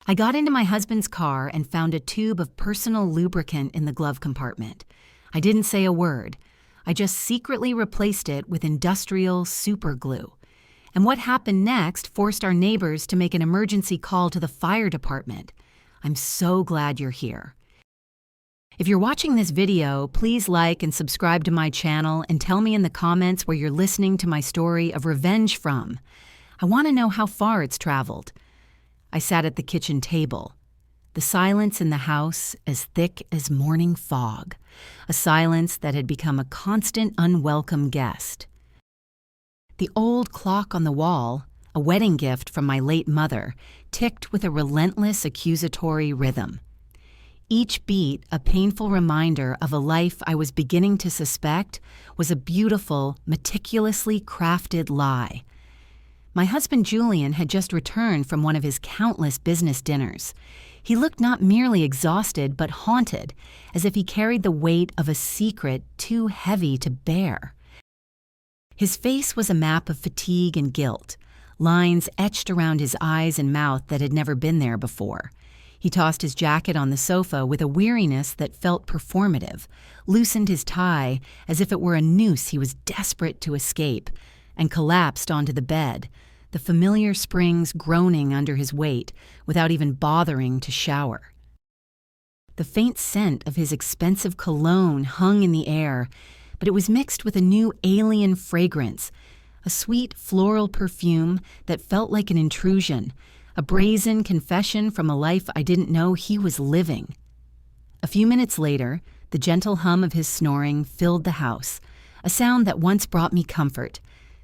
I got into my husband's car and found a tube of personal lubricant in the glove compartment. I didn't say a word. I just secretly replaced it with industrial super glue. And what happened next forced our neighbors to make an emergency call to the fire department. I'm so glad you're here. If you're watching this video, please like and subscribe to my channel and tell me in the comments where you're listening to my story of revenge from. I want to know how far it's traveled. I sat at the kitchen table. The silence in the house as thick as morning fog, a silence that had become a constant unwelcome guest. The old clock on the wall, a wedding gift from my late mother, ticked with a relentless accusatory rhythm. Each beat, a painful reminder of a life I was beginning to suspect was a beautiful, meticulously crafted lie. My husband Julian had just returned from one of his countless business dinners. He looked not merely exhausted, but haunted, as if he carried the weight of a secret too heavy to bear. His face was a map of fatigue and guilt, lines etched around his eyes and mouth that had never been there before. He tossed his jacket on the sofa with a weariness that felt performative, loosened his tie as if it were a noose he was desperate to escape, and collapsed onto the bed, the familiar springs groaning under his weight without even bothering to shower. The faint scent of his expensive cologne hung in the air, but it was mixed with a new alien fragrance, a sweet floral perfume that felt like an intrusion, a brazen confession from a life I didn't know he was living. A few minutes later, the gentle hum of his snoring filled the house, a sound that once brought me comfort,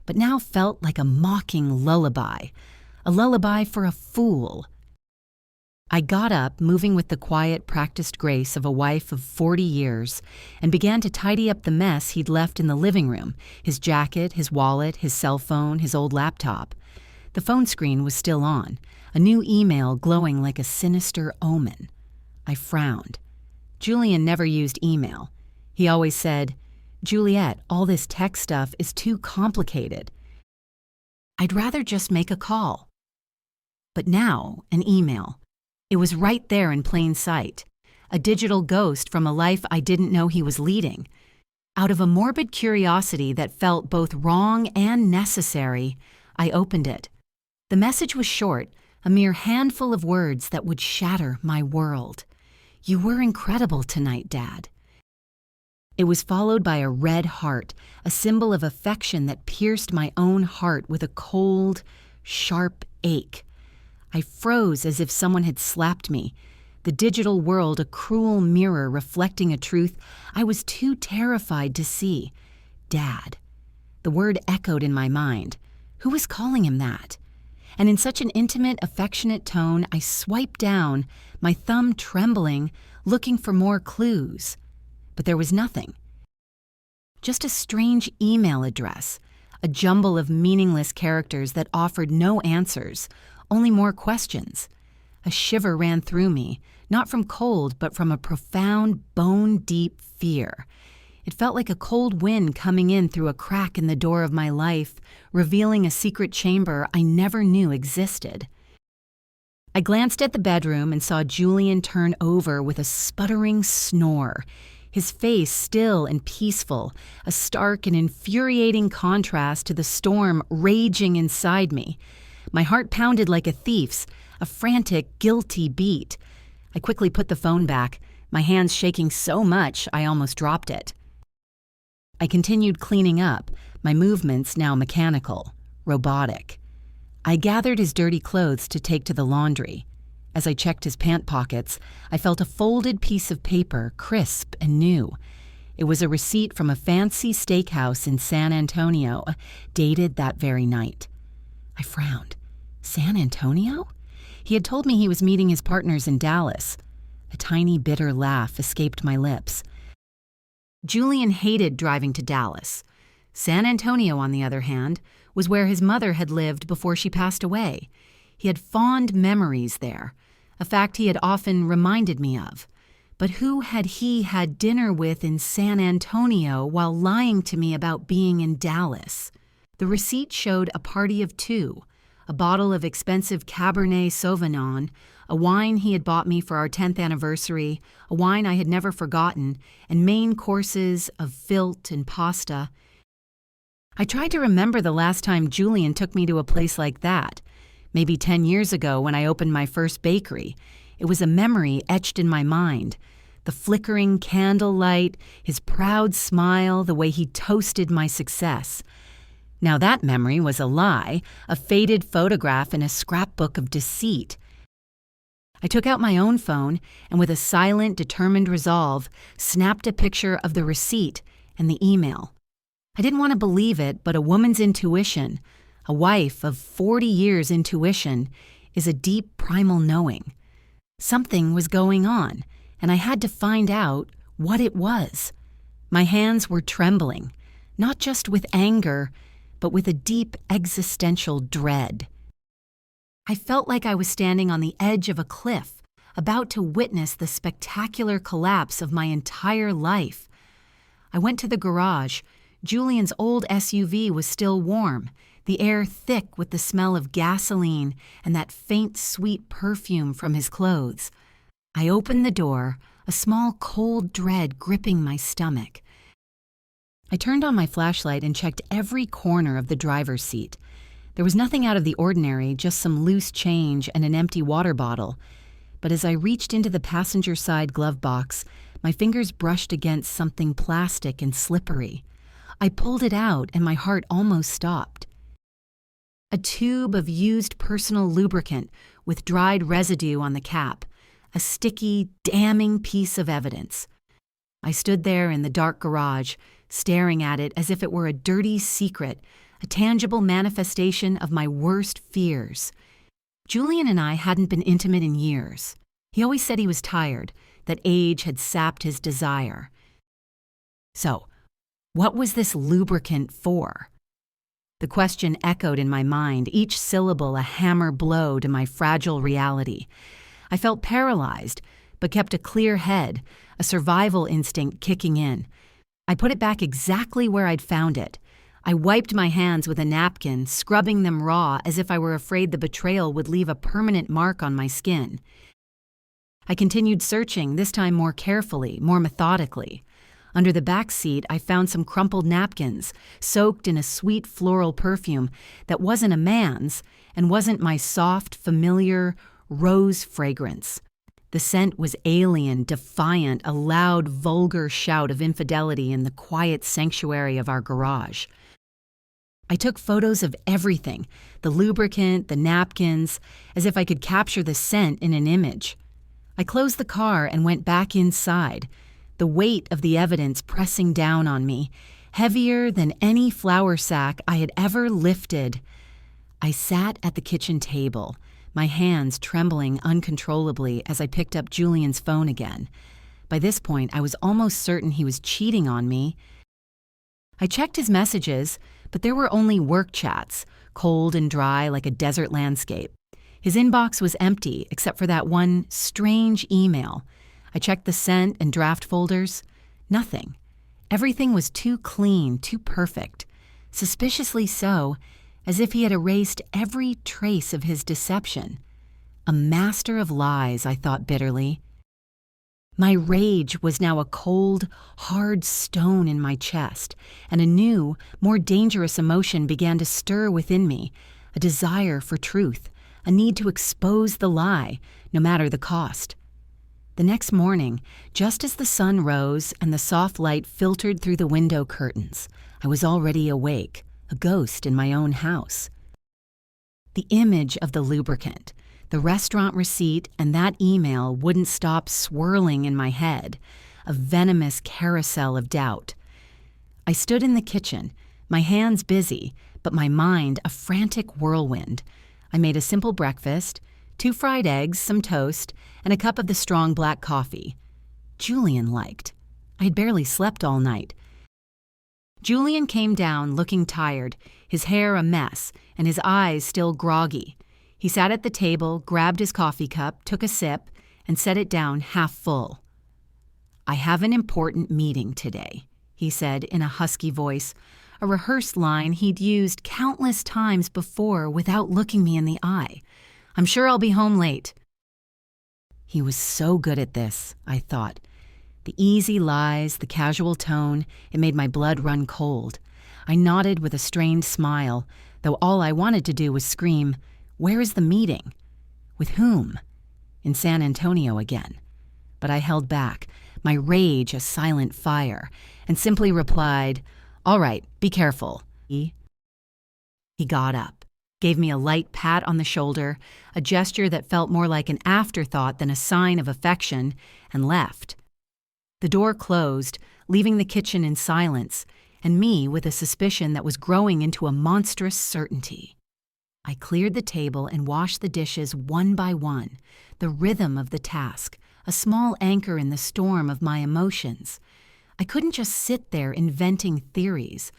but now felt like a mocking lullaby, a lullaby for a fool. I got up, moving with the quiet, practiced grace of a wife of 40 years, and began to tidy up the mess he'd left in the living room, his jacket, his wallet, his cell phone, his old laptop. The phone screen was still on, a new email glowing like a sinister omen. I frowned. Julian never used email. He always said, "Juliet, all this tech stuff is too complicated. I'd rather just make a call." But now, an email. It was right there in plain sight, a digital ghost from a life I didn't know he was leading. Out of a morbid curiosity that felt both wrong and necessary, I opened it. The message was short, a mere handful of words that would shatter my world. "You were incredible tonight, Dad." It was followed by a red heart, a symbol of affection that pierced my own heart with a cold, sharp ache. I froze as if someone had slapped me, the digital world a cruel mirror reflecting a truth I was too terrified to see. Dad. The word echoed in my mind. Who was calling him that? And in such an intimate, affectionate tone, I swiped down, my thumb trembling, looking for more clues. But there was nothing. Just a strange email address, a jumble of meaningless characters that offered no answers, only more questions. A shiver ran through me, not from cold, but from a profound, bone-deep fear. It felt like a cold wind coming in through a crack in the door of my life, revealing a secret chamber I never knew existed. I glanced at the bedroom and saw Julian turn over with a sputtering snore, his face still and peaceful, a stark and infuriating contrast to the storm raging inside me. My heart pounded like a thief's, a frantic, guilty beat. I quickly put the phone back, my hands shaking so much I almost dropped it. I continued cleaning up, my movements now mechanical, robotic. I gathered his dirty clothes to take to the laundry. As I checked his pant pockets, I felt a folded piece of paper, crisp and new. It was a receipt from a fancy steakhouse in San Antonio, dated that very night. I frowned. San Antonio? He had told me he was meeting his partners in Dallas. A tiny, bitter laugh escaped my lips. Julian hated driving to Dallas. San Antonio, on the other hand, was where his mother had lived before she passed away. He had fond memories there, a fact he had often reminded me of. But who had he had dinner with in San Antonio while lying to me about being in Dallas? The receipt showed a party of two, a bottle of expensive Cabernet Sauvignon, a wine he had bought me for our 10th anniversary, a wine I had never forgotten, and main courses of filt and pasta. I tried to remember the last time Julian took me to a place like that, maybe 10 years ago when I opened my first bakery. It was a memory etched in my mind. The flickering candlelight, his proud smile, the way he toasted my success. Now that memory was a lie, a faded photograph in a scrapbook of deceit. I took out my own phone and with a silent, determined resolve, snapped a picture of the receipt and the email. I didn't want to believe it, but a woman's intuition, a wife of 40 years' intuition, is a deep primal knowing. Something was going on, and I had to find out what it was. My hands were trembling, not just with anger, but with a deep existential dread. I felt like I was standing on the edge of a cliff, about to witness the spectacular collapse of my entire life. I went to the garage. Julian's old SUV was still warm, the air thick with the smell of gasoline and that faint, sweet perfume from his clothes. I opened the door, a small cold dread gripping my stomach. I turned on my flashlight and checked every corner of the driver's seat. There was nothing out of the ordinary, just some loose change and an empty water bottle. But as I reached into the passenger side glove box, my fingers brushed against something plastic and slippery. I pulled it out and my heart almost stopped. A tube of used personal lubricant with dried residue on the cap, a sticky, damning piece of evidence. I stood there in the dark garage, staring at it as if it were a dirty secret, a tangible manifestation of my worst fears. Julian and I hadn't been intimate in years. He always said he was tired, that age had sapped his desire. So, what was this lubricant for? The question echoed in my mind, each syllable a hammer blow to my fragile reality. I felt paralyzed, but kept a clear head, a survival instinct kicking in. I put it back exactly where I'd found it. I wiped my hands with a napkin, scrubbing them raw as if I were afraid the betrayal would leave a permanent mark on my skin. I continued searching, this time more carefully, more methodically. Under the back seat, I found some crumpled napkins, soaked in a sweet floral perfume that wasn't a man's and wasn't my soft, familiar rose fragrance. The scent was alien, defiant, a loud, vulgar shout of infidelity in the quiet sanctuary of our garage. I took photos of everything, the lubricant, the napkins, as if I could capture the scent in an image. I closed the car and went back inside, the weight of the evidence pressing down on me, heavier than any flour sack I had ever lifted. I sat at the kitchen table, my hands trembling uncontrollably as I picked up Julian's phone again. By this point, I was almost certain he was cheating on me. I checked his messages, but there were only work chats, cold and dry like a desert landscape. His inbox was empty except for that one strange email. I checked the sent and draft folders. Nothing. Everything was too clean, too perfect. Suspiciously so, as if he had erased every trace of his deception. A master of lies, I thought bitterly. My rage was now a cold, hard stone in my chest, and a new, more dangerous emotion began to stir within me, a desire for truth, a need to expose the lie, no matter the cost. The next morning, just as the sun rose and the soft light filtered through the window curtains, I was already awake, a ghost in my own house. The image of the lubricant, the restaurant receipt, and that email wouldn't stop swirling in my head, a venomous carousel of doubt. I stood in the kitchen, my hands busy, but my mind a frantic whirlwind. I made a simple breakfast, 2 fried eggs, some toast, and a cup of the strong black coffee. Julian liked. I had barely slept all night. Julian came down looking tired, his hair a mess, and his eyes still groggy. He sat at the table, grabbed his coffee cup, took a sip, and set it down half full. "I have an important meeting today," he said in a husky voice, a rehearsed line he'd used countless times before without looking me in the eye. "I'm sure I'll be home late." He was so good at this, I thought. The easy lies, the casual tone, it made my blood run cold. I nodded with a strained smile, though all I wanted to do was scream, "Where is the meeting? With whom?" In San Antonio again. But I held back, my rage a silent fire, and simply replied, "All right, be careful." He got up, gave me a light pat on the shoulder, a gesture that felt more like an afterthought than a sign of affection, and left. The door closed, leaving the kitchen in silence, and me with a suspicion that was growing into a monstrous certainty. I cleared the table and washed the dishes one by one, the rhythm of the task, a small anchor in the storm of my emotions. I couldn't just sit there inventing theories.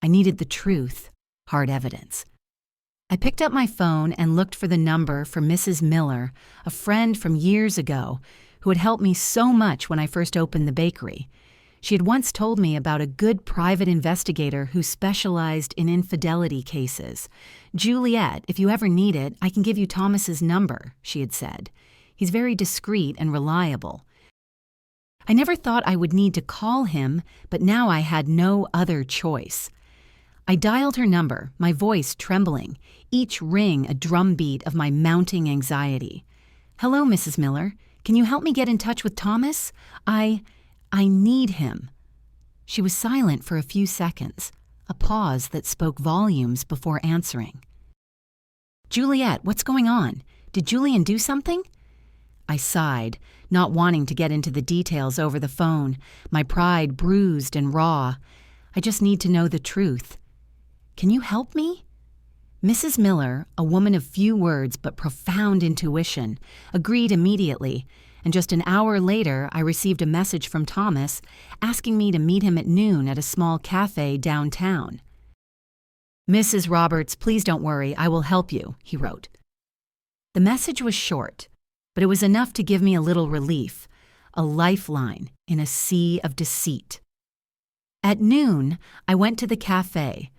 I needed the truth, hard evidence. I picked up my phone and looked for the number for Mrs. Miller, a friend from years ago, who had helped me so much when I first opened the bakery. She had once told me about a good private investigator who specialized in infidelity cases. "Juliet, if you ever need it, I can give you Thomas's number," she had said. "He's very discreet and reliable." I never thought I would need to call him, but now I had no other choice. I dialed her number, my voice trembling, each ring a drumbeat of my mounting anxiety. "Hello, Mrs. Miller. Can you help me get in touch with Thomas? I need him." She was silent for a few seconds, a pause that spoke volumes before answering. "Juliet, what's going on? Did Julian do something?" I sighed, not wanting to get into the details over the phone, my pride bruised and raw. "I just need to know the truth. Can you help me?" Mrs. Miller, a woman of few words but profound intuition, agreed immediately, and just an hour later I received a message from Thomas asking me to meet him at noon at a small cafe downtown. "Mrs. Roberts, please don't worry, I will help you," he wrote. The message was short, but it was enough to give me a little relief, a lifeline in a sea of deceit. At noon, I went to the cafe,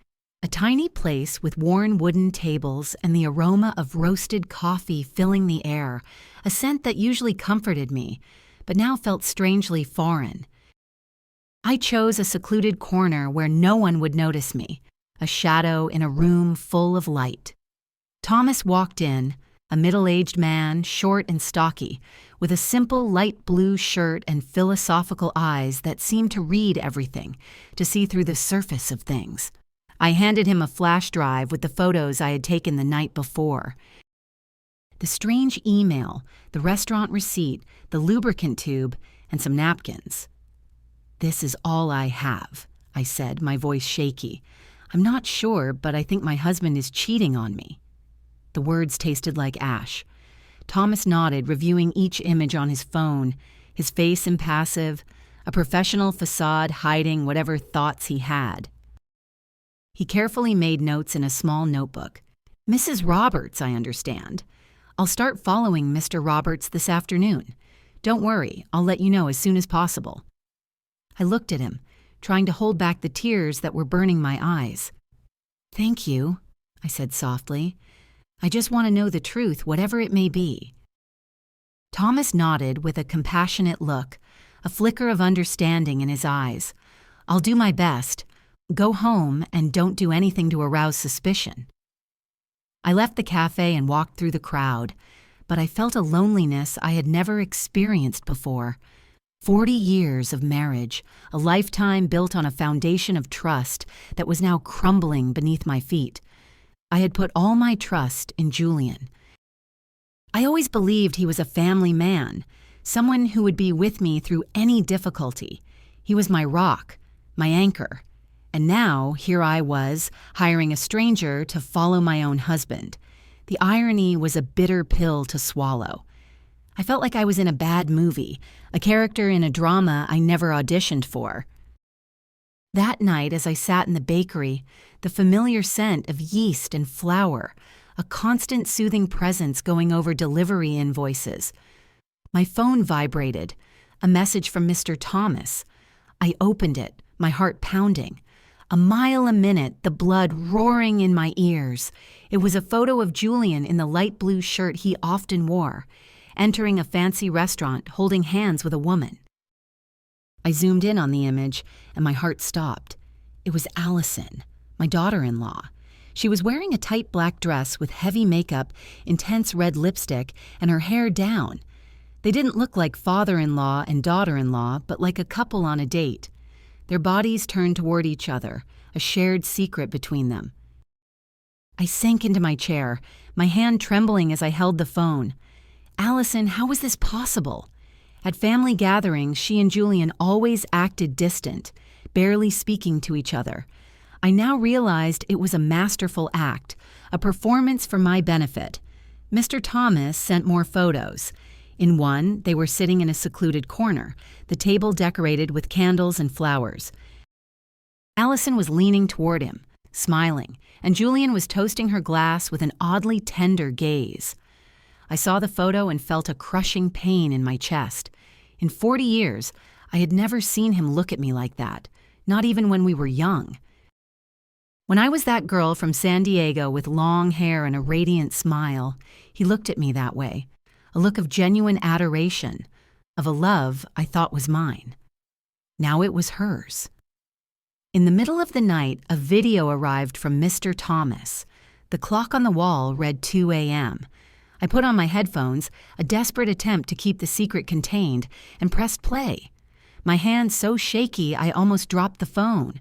a tiny place with worn wooden tables and the aroma of roasted coffee filling the air, a scent that usually comforted me, but now felt strangely foreign. I chose a secluded corner where no one would notice me, a shadow in a room full of light. Thomas walked in, a middle-aged man, short and stocky, with a simple light blue shirt and philosophical eyes that seemed to read everything, to see through the surface of things. I handed him a flash drive with the photos I had taken the night before. The strange email, the restaurant receipt, the lubricant tube, and some napkins. "This is all I have," I said, my voice shaky. "I'm not sure, but I think my husband is cheating on me." The words tasted like ash. Thomas nodded, reviewing each image on his phone, his face impassive, a professional facade hiding whatever thoughts he had. He carefully made notes in a small notebook. "Mrs. Roberts, I understand. I'll start following Mr. Roberts this afternoon. Don't worry, I'll let you know as soon as possible." I looked at him, trying to hold back the tears that were burning my eyes. "Thank you," I said softly. "I just want to know the truth, whatever it may be." Thomas nodded with a compassionate look, a flicker of understanding in his eyes. "I'll do my best. Go home and don't do anything to arouse suspicion." I left the cafe and walked through the crowd, but I felt a loneliness I had never experienced before. 40 years of marriage, a lifetime built on a foundation of trust that was now crumbling beneath my feet. I had put all my trust in Julian. I always believed he was a family man, someone who would be with me through any difficulty. He was my rock, my anchor. And now, here I was, hiring a stranger to follow my own husband. The irony was a bitter pill to swallow. I felt like I was in a bad movie, a character in a drama I never auditioned for. That night, as I sat in the bakery, the familiar scent of yeast and flour, a constant soothing presence going over delivery invoices. My phone vibrated, a message from Mr. Thomas. I opened it, my heart pounding. A mile a minute, the blood roaring in my ears. It was a photo of Julian in the light blue shirt he often wore, entering a fancy restaurant holding hands with a woman. I zoomed in on the image, and my heart stopped. It was Allison, my daughter-in-law. She was wearing a tight black dress with heavy makeup, intense red lipstick, and her hair down. They didn't look like father-in-law and daughter-in-law, but like a couple on a date. Their bodies turned toward each other, a shared secret between them. I sank into my chair, my hand trembling as I held the phone. Allison, how was this possible? At family gatherings, she and Julian always acted distant, barely speaking to each other. I now realized it was a masterful act, a performance for my benefit. Mr. Thomas sent more photos. In one, they were sitting in a secluded corner, the table decorated with candles and flowers. Allison was leaning toward him, smiling, and Julian was toasting her glass with an oddly tender gaze. I saw the photo and felt a crushing pain in my chest. In 40 years, I had never seen him look at me like that, not even when we were young. When I was that girl from San Diego with long hair and a radiant smile, he looked at me that way, a look of genuine adoration, of a love I thought was mine. Now it was hers. In the middle of the night, a video arrived from Mr. Thomas. The clock on the wall read 2 a.m. I put on my headphones, a desperate attempt to keep the secret contained, and pressed play. My hand so shaky I almost dropped the phone.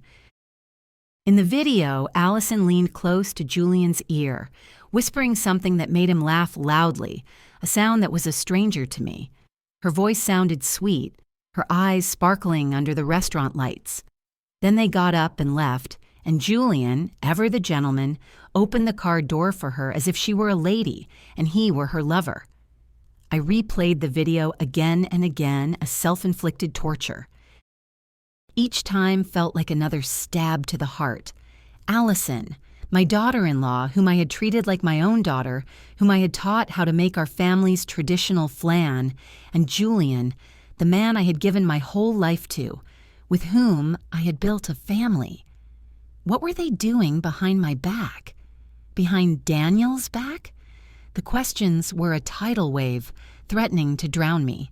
In the video, Allison leaned close to Julian's ear, whispering something that made him laugh loudly, a sound that was a stranger to me. Her voice sounded sweet, her eyes sparkling under the restaurant lights. Then they got up and left, and Julian, ever the gentleman, opened the car door for her as if she were a lady and he were her lover. I replayed the video again and again, a self-inflicted torture. Each time felt like another stab to the heart. Allison, my daughter-in-law, whom I had treated like my own daughter, whom I had taught how to make our family's traditional flan, and Julian, the man I had given my whole life to, with whom I had built a family. What were they doing behind my back? Behind Daniel's back? The questions were a tidal wave, threatening to drown me.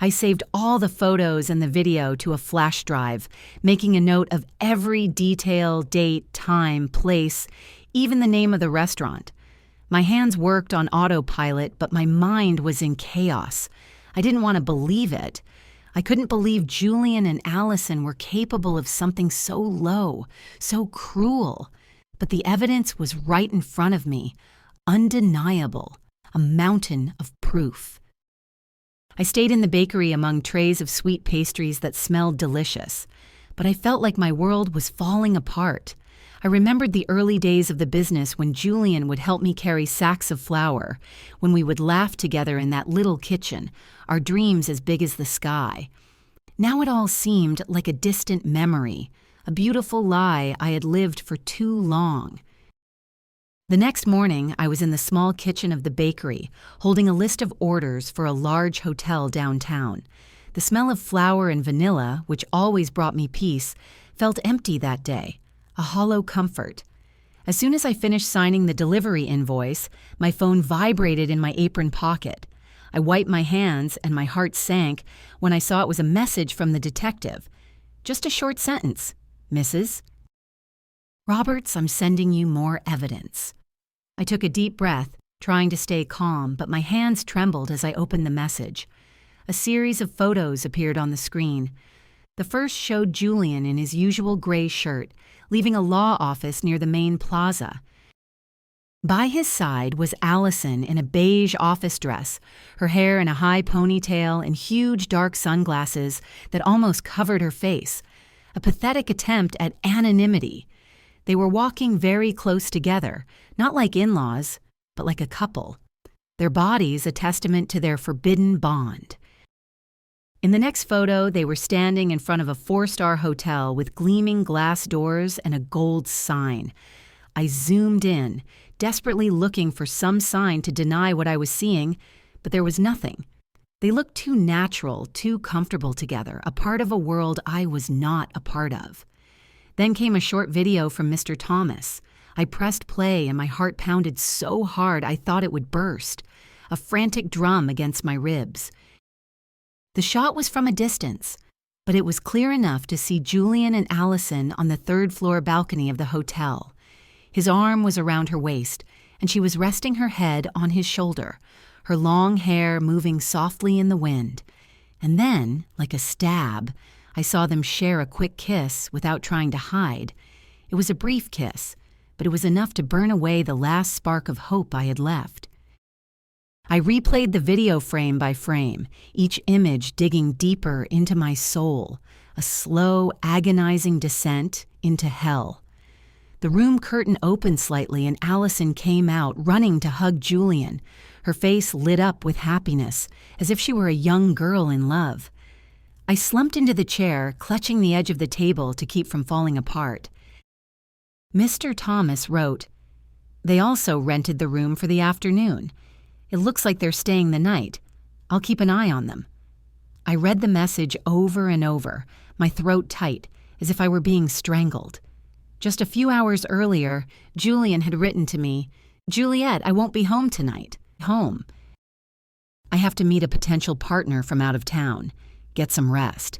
I saved all the photos and the video to a flash drive, making a note of every detail, date, time, place, even the name of the restaurant. My hands worked on autopilot, but my mind was in chaos. I didn't want to believe it. I couldn't believe Julian and Allison were capable of something so low, so cruel. But the evidence was right in front of me, undeniable, a mountain of proof. I stayed in the bakery among trays of sweet pastries that smelled delicious, but I felt like my world was falling apart. I remembered the early days of the business when Julian would help me carry sacks of flour, when we would laugh together in that little kitchen, our dreams as big as the sky. Now it all seemed like a distant memory, a beautiful lie I had lived for too long. The next morning, I was in the small kitchen of the bakery, holding a list of orders for a large hotel downtown. The smell of flour and vanilla, which always brought me peace, felt empty that day, a hollow comfort. As soon as I finished signing the delivery invoice, my phone vibrated in my apron pocket. I wiped my hands and my heart sank when I saw it was a message from the detective. Just a short sentence. Mrs. Roberts, I'm sending you more evidence. I took a deep breath, trying to stay calm, but my hands trembled as I opened the message. A series of photos appeared on the screen. The first showed Julian in his usual gray shirt, leaving a law office near the main plaza. By his side was Allison in a beige office dress, her hair in a high ponytail and huge dark sunglasses that almost covered her face, a pathetic attempt at anonymity. They were walking very close together, not like in-laws, but like a couple. Their bodies a testament to their forbidden bond. In the next photo, they were standing in front of a 4-star hotel with gleaming glass doors and a gold sign. I zoomed in, desperately looking for some sign to deny what I was seeing, but there was nothing. They looked too natural, too comfortable together, a part of a world I was not a part of. Then came a short video from Mr. Thomas. I pressed play and my heart pounded so hard I thought it would burst. a frantic drum against my ribs. The shot was from a distance, but it was clear enough to see Julian and Allison on the third-floor balcony of the hotel. His arm was around her waist, and she was resting her head on his shoulder, her long hair moving softly in the wind. And then, like a stab, I saw them share a quick kiss without trying to hide. It was a brief kiss, but it was enough to burn away the last spark of hope I had left. I replayed the video frame by frame, each image digging deeper into my soul, a slow, agonizing descent into hell. The room curtain opened slightly and Allison came out, running to hug Julian, her face lit up with happiness, as if she were a young girl in love. I slumped into the chair, clutching the edge of the table to keep from falling apart. Mr. Thomas wrote, "They also rented the room for the afternoon. It looks like they're staying the night. I'll keep an eye on them." I read the message over and over, my throat tight, as if I were being strangled. Just a few hours earlier, Julian had written to me, "Juliet, I won't be home tonight. Home. I have to meet a potential partner from out of town. Get some rest."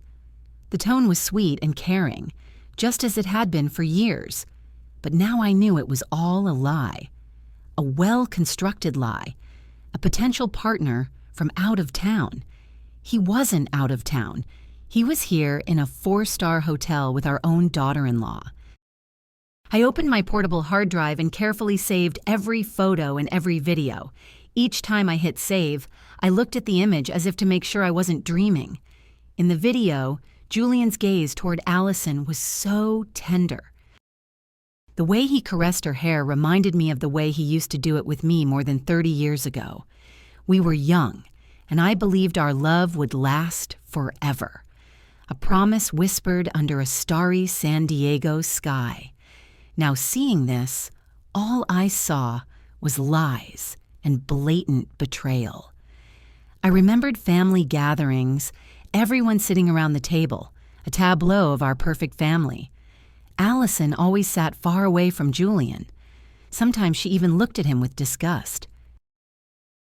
The tone was sweet and caring, just as it had been for years. But now I knew it was all a lie. A well-constructed lie. A potential partner from out of town. He wasn't out of town. He was here in a 4-star hotel with our own daughter-in-law. I opened my portable hard drive and carefully saved every photo and every video. Each time I hit save, I looked at the image as if to make sure I wasn't dreaming. In the video, Julian's gaze toward Allison was so tender. The way he caressed her hair reminded me of the way he used to do it with me more than 30 years ago. We were young, and I believed our love would last forever. A promise whispered under a starry San Diego sky. Now seeing this, all I saw was lies and blatant betrayal. I remembered family gatherings, everyone sitting around the table, a tableau of our perfect family. Allison always sat far away from Julian. Sometimes she even looked at him with disgust.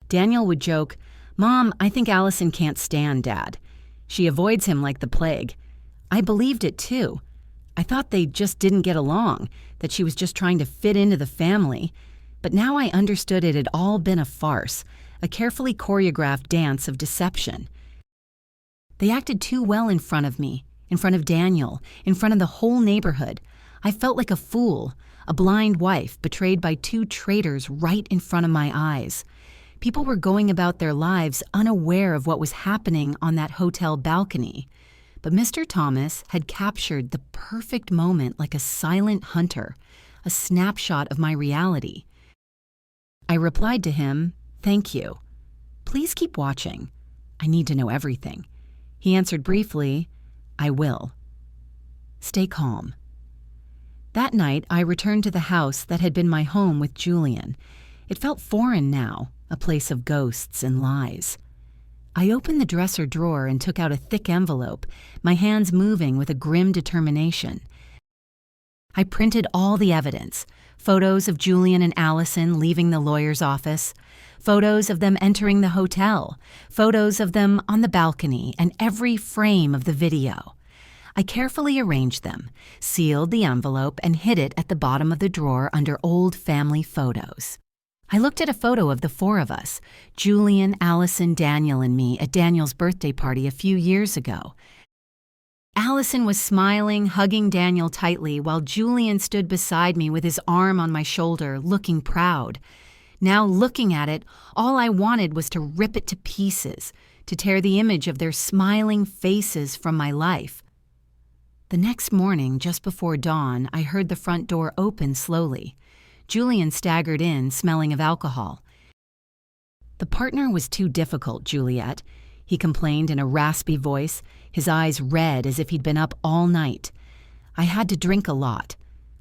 Daniel would joke, "Mom, I think Allison can't stand Dad. She avoids him like the plague." I believed it too. I thought they just didn't get along, that she was just trying to fit into the family. But now I understood it had all been a farce, a carefully choreographed dance of deception. They acted too well in front of me, in front of Daniel, in front of the whole neighborhood. I felt like a fool, a blind wife betrayed by 2 traitors right in front of my eyes. People were going about their lives unaware of what was happening on that hotel balcony. But Mr. Thomas had captured the perfect moment like a silent hunter, a snapshot of my reality. I replied to him, "Thank you. Please keep watching. I need to know everything." He answered briefly, "I will. Stay calm." That night, I returned to the house that had been my home with Julian. It felt foreign now, a place of ghosts and lies. I opened the dresser drawer and took out a thick envelope, my hands moving with a grim determination. I printed all the evidence, photos of Julian and Allison leaving the lawyer's office, photos of them entering the hotel, photos of them on the balcony, and every frame of the video. I carefully arranged them, sealed the envelope, and hid it at the bottom of the drawer under old family photos. I looked at a photo of the 4 of us, Julian, Allison, Daniel, and me, at Daniel's birthday party a few years ago. Allison was smiling, hugging Daniel tightly, while Julian stood beside me with his arm on my shoulder, looking proud. Now looking at it, all I wanted was to rip it to pieces, to tear the image of their smiling faces from my life. The next morning, just before dawn, I heard the front door open slowly. Julian staggered in, smelling of alcohol. "The partner was too difficult, Juliet," he complained in a raspy voice, his eyes red as if he'd been up all night. "I had to drink a lot.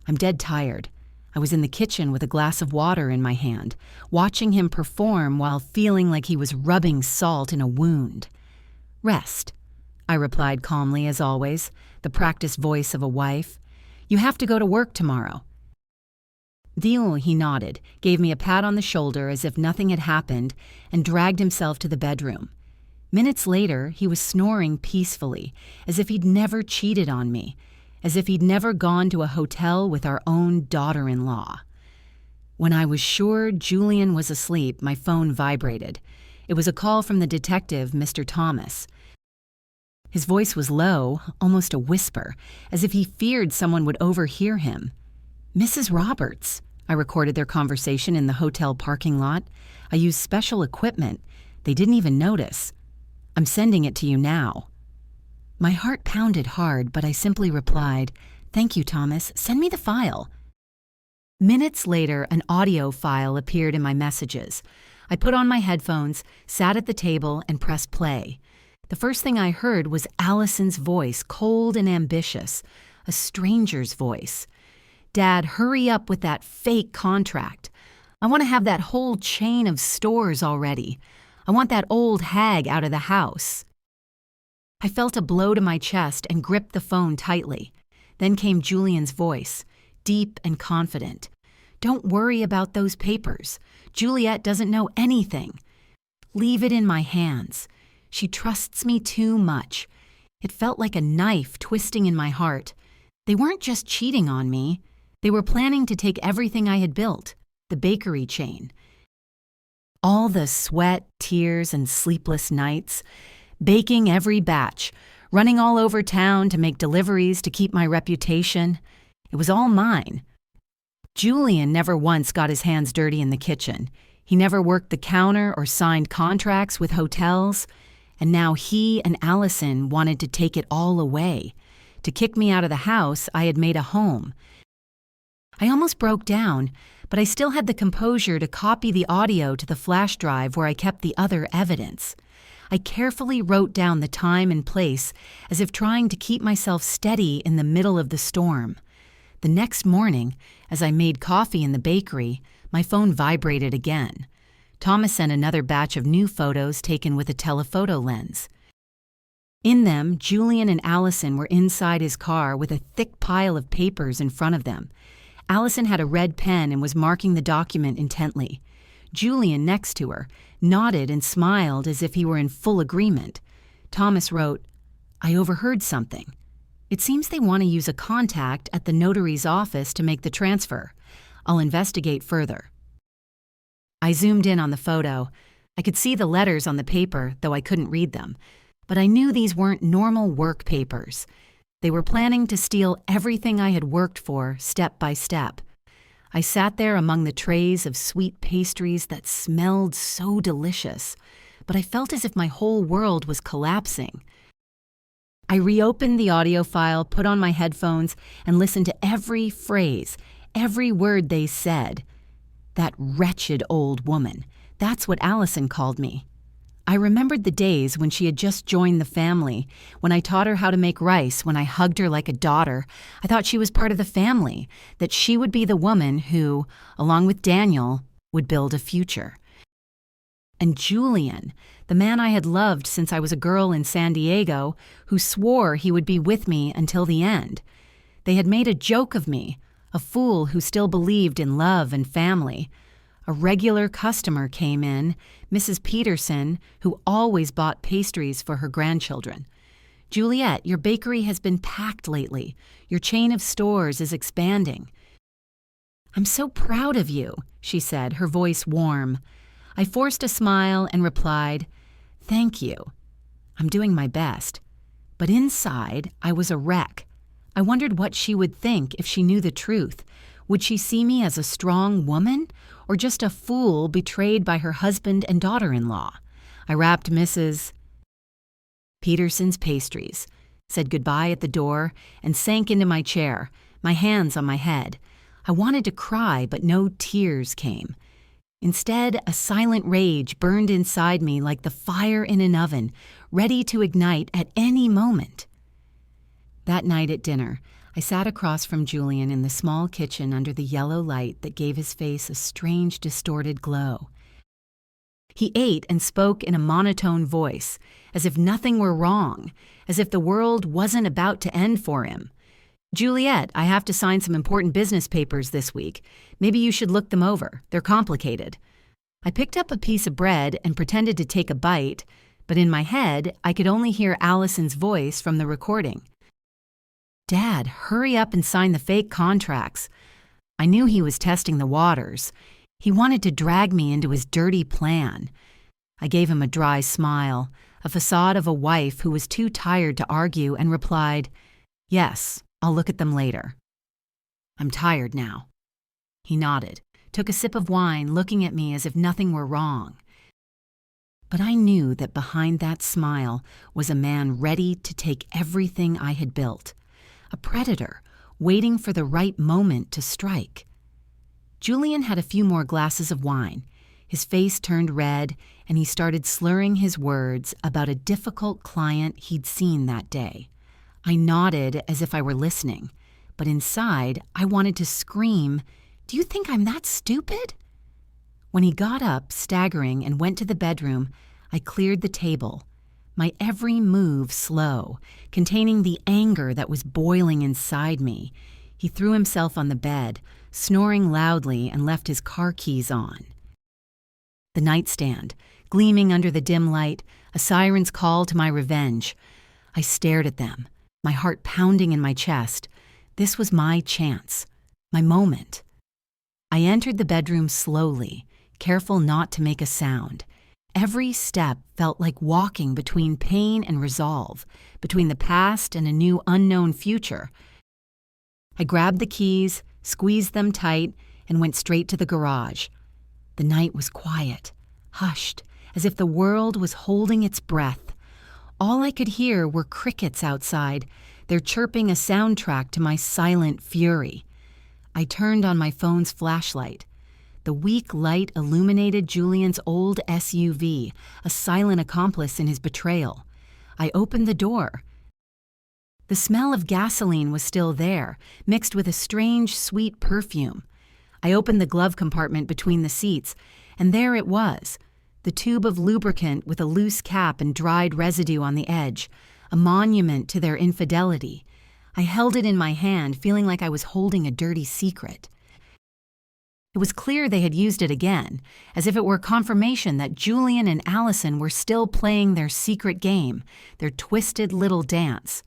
I'm dead tired." I was in the kitchen with a glass of water in my hand, watching him perform while feeling like he was rubbing salt in a wound. "Rest," I replied calmly as always, the practiced voice of a wife. "You have to go to work tomorrow." Deal, he nodded, gave me a pat on the shoulder as if nothing had happened, and dragged himself to the bedroom. Minutes later, he was snoring peacefully, as if he'd never cheated on me, as if he'd never gone to a hotel with our own daughter-in-law. When I was sure Julian was asleep, my phone vibrated. It was a call from the detective, Mr. Thomas. His voice was low, almost a whisper, as if he feared someone would overhear him. "Mrs. Roberts." I recorded their conversation in the hotel parking lot. I used special equipment. They didn't even notice. "I'm sending it to you now." My heart pounded hard, but I simply replied, "Thank you, Thomas. Send me the file." Minutes later, an audio file appeared in my messages. I put on my headphones, sat at the table, and pressed play. The first thing I heard was Allison's voice, cold and ambitious, a stranger's voice. "Dad, hurry up with that fake contract. I want to have that whole chain of stores already. I want that old hag out of the house." I felt a blow to my chest and gripped the phone tightly. Then came Julian's voice, deep and confident. "Don't worry about those papers. Juliet doesn't know anything. Leave it in my hands. She trusts me too much." It felt like a knife twisting in my heart. They weren't just cheating on me. They were planning to take everything I had built, the bakery chain. All the sweat, tears, and sleepless nights, baking every batch, running all over town to make deliveries to keep my reputation. It was all mine. Julian never once got his hands dirty in the kitchen. He never worked the counter or signed contracts with hotels. And now he and Allison wanted to take it all away, to kick me out of the house I had made a home. I almost broke down, but I still had the composure to copy the audio to the flash drive where I kept the other evidence. I carefully wrote down the time and place, as if trying to keep myself steady in the middle of the storm. The next morning, as I made coffee in the bakery, my phone vibrated again. Thomas sent another batch of new photos taken with a telephoto lens. In them, Julian and Allison were inside his car with a thick pile of papers in front of them. Allison had a red pen and was marking the document intently. Julian, next to her, nodded and smiled as if he were in full agreement. Thomas wrote, "I overheard something. It seems they want to use a contact at the notary's office to make the transfer. I'll investigate further." I zoomed in on the photo. I could see the letters on the paper, though I couldn't read them. But I knew these weren't normal work papers. They were planning to steal everything I had worked for, step by step. I sat there among the trays of sweet pastries that smelled so delicious, but I felt as if my whole world was collapsing. I reopened the audio file, put on my headphones, and listened to every phrase, every word they said. That wretched old woman. That's what Allison called me. I remembered the days when she had just joined the family, when I taught her how to make rice, when I hugged her like a daughter. I thought she was part of the family, that she would be the woman who, along with Daniel, would build a future. And Julian, the man I had loved since I was a girl in San Diego, who swore he would be with me until the end. They had made a joke of me, a fool who still believed in love and family. A regular customer came in, Mrs. Peterson, who always bought pastries for her grandchildren. "Juliet, your bakery has been packed lately. Your chain of stores is expanding." "I'm so proud of you," she said, her voice warm. I forced a smile and replied, "Thank you. I'm doing my best." But inside, I was a wreck. I wondered what she would think if she knew the truth. Would she see me as a strong woman, or just a fool betrayed by her husband and daughter-in-law? I wrapped Mrs. Peterson's pastries, said goodbye at the door, and sank into my chair, my hands on my head. I wanted to cry, but no tears came. Instead, a silent rage burned inside me like the fire in an oven, ready to ignite at any moment. That night at dinner, I sat across from Julian in the small kitchen under the yellow light that gave his face a strange, distorted glow. He ate and spoke in a monotone voice, as if nothing were wrong, as if the world wasn't about to end for him. Juliet, I have to sign some important business papers this week. Maybe you should look them over. They're complicated. I picked up a piece of bread and pretended to take a bite, but in my head, I could only hear Allison's voice from the recording. Dad, hurry up and sign the fake contracts. I knew he was testing the waters. He wanted to drag me into his dirty plan. I gave him a dry smile, a facade of a wife who was too tired to argue, and replied, "Yes, I'll look at them later." "I'm tired now." He nodded, took a sip of wine, looking at me as if nothing were wrong. But I knew that behind that smile was a man ready to take everything I had built, a predator waiting for the right moment to strike. Julian had a few more glasses of wine. His face turned red, and he started slurring his words about a difficult client he'd seen that day. I nodded as if I were listening, but inside I wanted to scream, "Do you think I'm that stupid?" When he got up, staggering, and went to the bedroom, I cleared the table, my every move slow, containing the anger that was boiling inside me. He threw himself on the bed, snoring loudly, and left his car keys on. The nightstand, gleaming under the dim light, a siren's call to my revenge. I stared at them, my heart pounding in my chest. This was my chance, my moment. I entered the bedroom slowly, careful not to make a sound. Every step felt like walking between pain and resolve, between the past and a new unknown future. I grabbed the keys, squeezed them tight, and went straight to the garage. The night was quiet, hushed, as if the world was holding its breath. All I could hear were crickets outside, their chirping a soundtrack to my silent fury. I turned on my phone's flashlight. The weak light illuminated Julian's old SUV, a silent accomplice in his betrayal. I opened the door. The smell of gasoline was still there, mixed with a strange, sweet perfume. I opened the glove compartment between the seats, and there it was, the tube of lubricant with a loose cap and dried residue on the edge, a monument to their infidelity. I held it in my hand, feeling like I was holding a dirty secret. It was clear they had used it again, as if it were confirmation that Julian and Allison were still playing their secret game, their twisted little dance.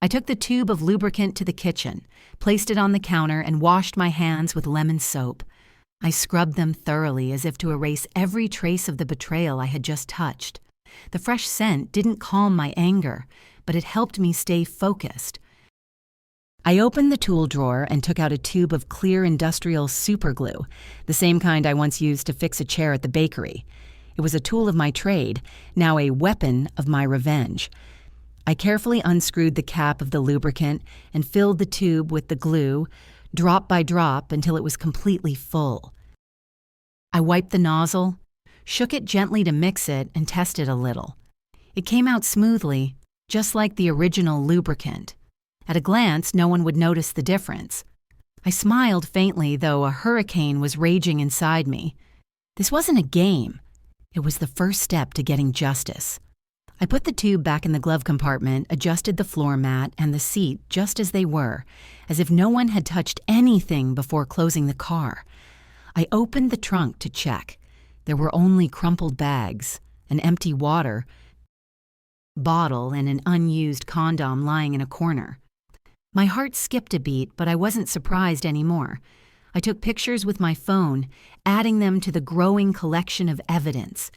I took the tube of lubricant to the kitchen, placed it on the counter, and washed my hands with lemon soap. I scrubbed them thoroughly as if to erase every trace of the betrayal I had just touched. The fresh scent didn't calm my anger, but it helped me stay focused. I opened the tool drawer and took out a tube of clear industrial superglue, the same kind I once used to fix a chair at the bakery. It was a tool of my trade, now a weapon of my revenge. I carefully unscrewed the cap of the lubricant and filled the tube with the glue, drop by drop, until it was completely full. I wiped the nozzle, shook it gently to mix it, and tested a little. It came out smoothly, just like the original lubricant. At a glance, no one would notice the difference. I smiled faintly, though a hurricane was raging inside me. This wasn't a game. It was the first step to getting justice. I put the tube back in the glove compartment, adjusted the floor mat and the seat just as they were, as if no one had touched anything before closing the car. I opened the trunk to check. There were only crumpled bags, an empty water bottle, and an unused condom lying in a corner. My heart skipped a beat, but I wasn't surprised anymore. I took pictures with my phone, adding them to the growing collection of evidence.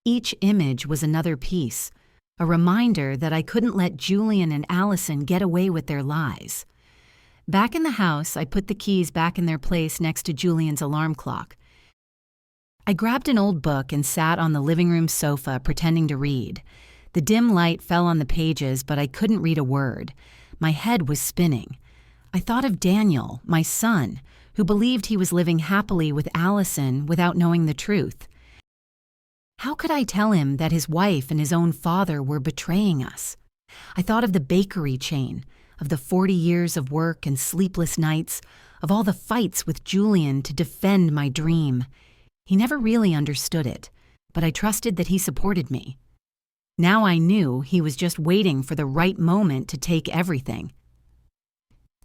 Each image was another piece, a reminder that I couldn't let Julian and Allison get away with their lies. Back in the house, I put the keys back in their place next to Julian's alarm clock. I grabbed an old book and sat on the living room sofa, pretending to read. The dim light fell on the pages, but I couldn't read a word. My head was spinning. I thought of Daniel, my son, who believed he was living happily with Allison without knowing the truth. How could I tell him that his wife and his own father were betraying us? I thought of the bakery chain, of the 40 years of work and sleepless nights, of all the fights with Julian to defend my dream. He never really understood it, but I trusted that he supported me. Now I knew he was just waiting for the right moment to take everything.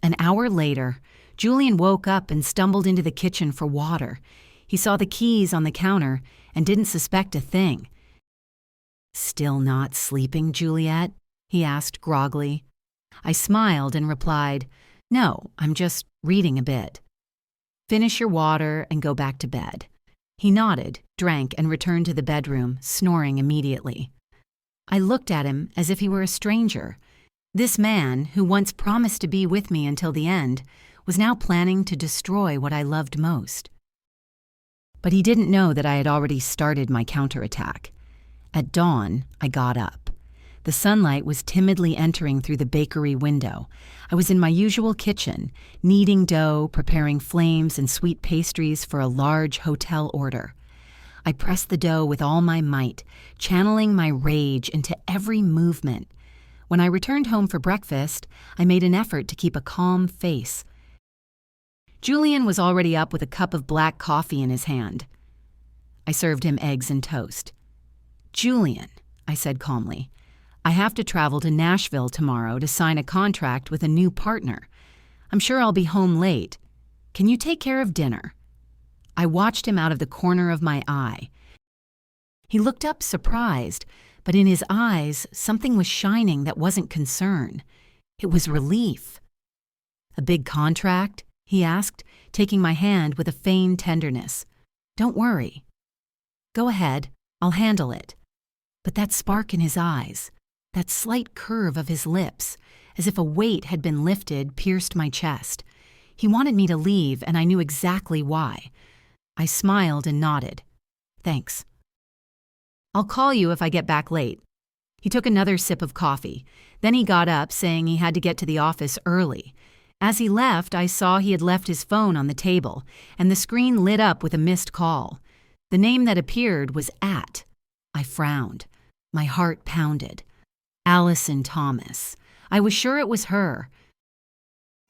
An hour later, Julian woke up and stumbled into the kitchen for water. He saw the keys on the counter and didn't suspect a thing. "Still not sleeping, Juliet?" he asked groggily. I smiled and replied, "No, I'm just reading a bit." "Finish your water and go back to bed." He nodded, drank, and returned to the bedroom, snoring immediately. I looked at him as if he were a stranger. This man, who once promised to be with me until the end, was now planning to destroy what I loved most. But he didn't know that I had already started my counterattack. At dawn, I got up. The sunlight was timidly entering through the bakery window. I was in my usual kitchen, kneading dough, preparing flames and sweet pastries for a large hotel order. I pressed the dough with all my might, channeling my rage into every movement. When I returned home for breakfast, I made an effort to keep a calm face. Julian was already up with a cup of black coffee in his hand. I served him eggs and toast. "Julian," I said calmly, "I have to travel to Nashville tomorrow to sign a contract with a new partner. I'm sure I'll be home late. Can you take care of dinner?" I watched him out of the corner of my eye. He looked up surprised, but in his eyes something was shining that wasn't concern. It was relief. "A big contract?" he asked, taking my hand with a feigned tenderness. "Don't worry. Go ahead, I'll handle it." But that spark in his eyes, that slight curve of his lips, as if a weight had been lifted, pierced my chest. He wanted me to leave, and I knew exactly why. I smiled and nodded. "Thanks. I'll call you if I get back late." He took another sip of coffee. Then he got up, saying he had to get to the office early. As he left, I saw he had left his phone on the table, and the screen lit up with a missed call. The name that appeared was At. I frowned. My heart pounded. Allison Thomas. I was sure it was her.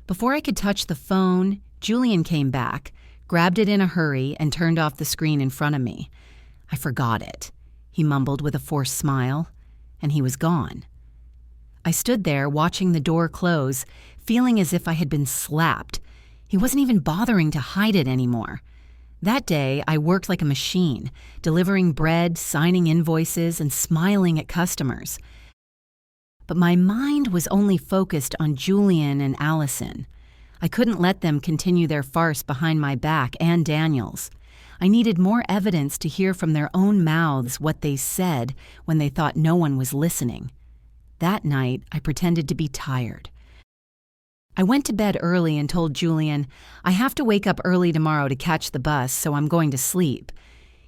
Before I could touch the phone, Julian came back, grabbed it in a hurry, and turned off the screen in front of me. "I forgot it," he mumbled with a forced smile, and he was gone. I stood there watching the door close, feeling as if I had been slapped. He wasn't even bothering to hide it anymore. That day, I worked like a machine, delivering bread, signing invoices, and smiling at customers. But my mind was only focused on Julian and Allison. I couldn't let them continue their farce behind my back and Daniel's. I needed more evidence to hear from their own mouths what they said when they thought no one was listening. That night, I pretended to be tired. I went to bed early and told Julian, "I have to wake up early tomorrow to catch the bus, so I'm going to sleep."